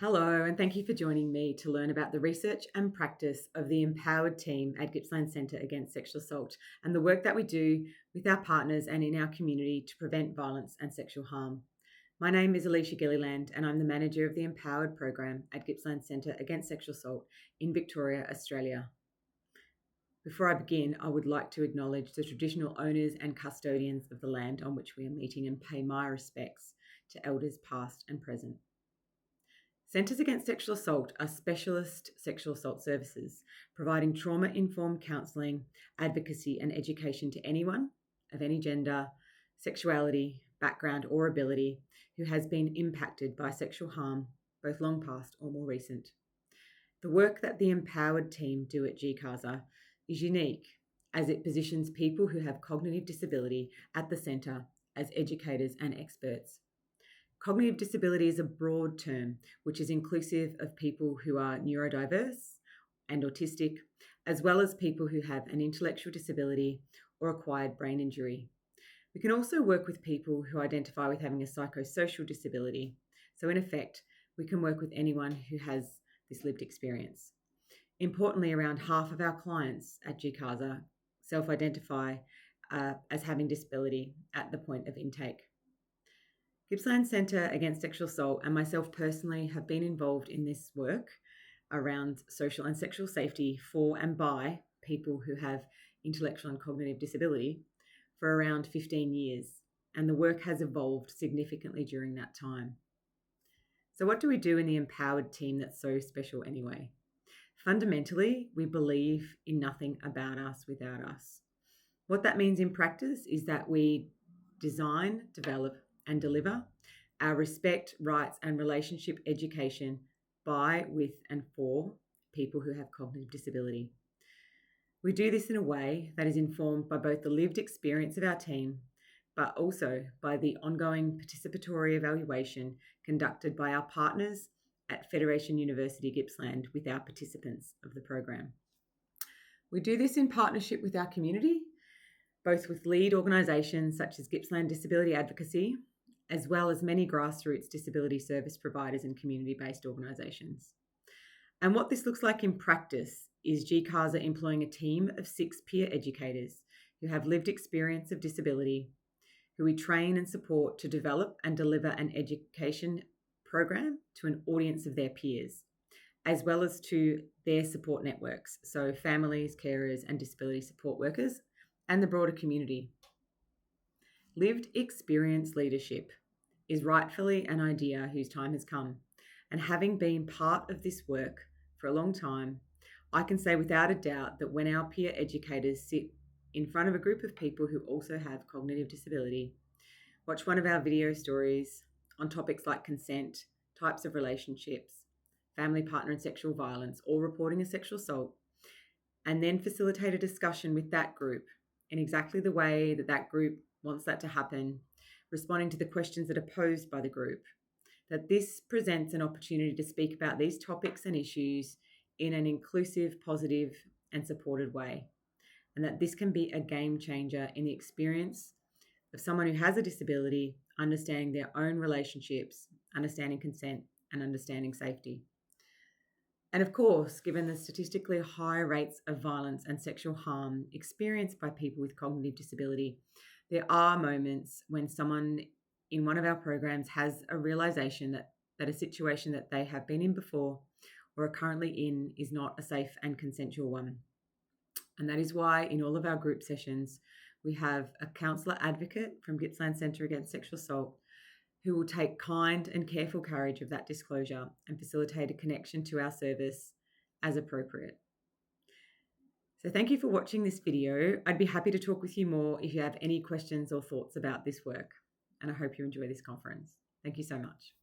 Hello, and thank you for joining me to learn about the research and practice of the EmpowerED team at Gippsland Centre Against Sexual Assault and the work that we do with our partners and in our community to prevent violence and sexual harm. My name is Alicia Gilliland, and I'm the manager of the EmpowerED program at Gippsland Centre Against Sexual Assault in Victoria, Australia. Before I begin, I would like to acknowledge the traditional owners and custodians of the land on which we are meeting and pay my respects to elders past and present. Centres Against Sexual Assault are specialist sexual assault services, providing trauma-informed counselling, advocacy and education to anyone of any gender, sexuality, background or ability who has been impacted by sexual harm, both long past or more recent. The work that the EmpowerED team do at GCASA is unique as it positions people who have cognitive disability at the centre as educators and experts. Cognitive disability is a broad term which is inclusive of people who are neurodiverse and autistic, as well as people who have an intellectual disability or acquired brain injury. We can also work with people who identify with having a psychosocial disability. So in effect, we can work with anyone who has this lived experience. Importantly, around half of our clients at GCASA self-identify as having disability at the point of intake. Gippsland Centre Against Sexual Assault and myself personally have been involved in this work around social and sexual safety for and by people who have intellectual and cognitive disability for around 15 years, and the work has evolved significantly during that time. So what do we do in the EmpowerED team that's so special anyway? Fundamentally, we believe in nothing about us without us. What that means in practice is that we design, develop, and deliver our respect, rights, and relationship education by, with, and for people who have cognitive disability. We do this in a way that is informed by both the lived experience of our team, but also by the ongoing participatory evaluation conducted by our partners at Federation University Gippsland with our participants of the program. We do this in partnership with our community, both with lead organisations such as Gippsland Disability Advocacy, as well as many grassroots disability service providers and community-based organisations. And what this looks like in practice is GCASA employing a team of 6 peer educators who have lived experience of disability, who we train and support to develop and deliver an education program to an audience of their peers, as well as to their support networks, so families, carers and disability support workers, and the broader community. Lived experience leadership is rightfully an idea whose time has come, and having been part of this work for a long time, I can say without a doubt that when our peer educators sit in front of a group of people who also have cognitive disability, watch one of our video stories on topics like consent, types of relationships, family partner and sexual violence, or reporting a sexual assault, and then facilitate a discussion with that group in exactly the way that that group wants that to happen, responding to the questions that are posed by the group, that this presents an opportunity to speak about these topics and issues in an inclusive, positive and supported way, and that this can be a game changer in the experience of someone who has a disability, understanding their own relationships, understanding consent and understanding safety. And of course, given the statistically high rates of violence and sexual harm experienced by people with cognitive disability, there are moments when someone in one of our programs has a realization that a situation that they have been in before or are currently in is not a safe and consensual one. And that is why in all of our group sessions, we have a counsellor advocate from Gippsland Centre Against Sexual Assault who will take kind and careful courage of that disclosure and facilitate a connection to our service as appropriate. So thank you for watching this video. I'd be happy to talk with you more if you have any questions or thoughts about this work. And I hope you enjoy this conference. Thank you so much.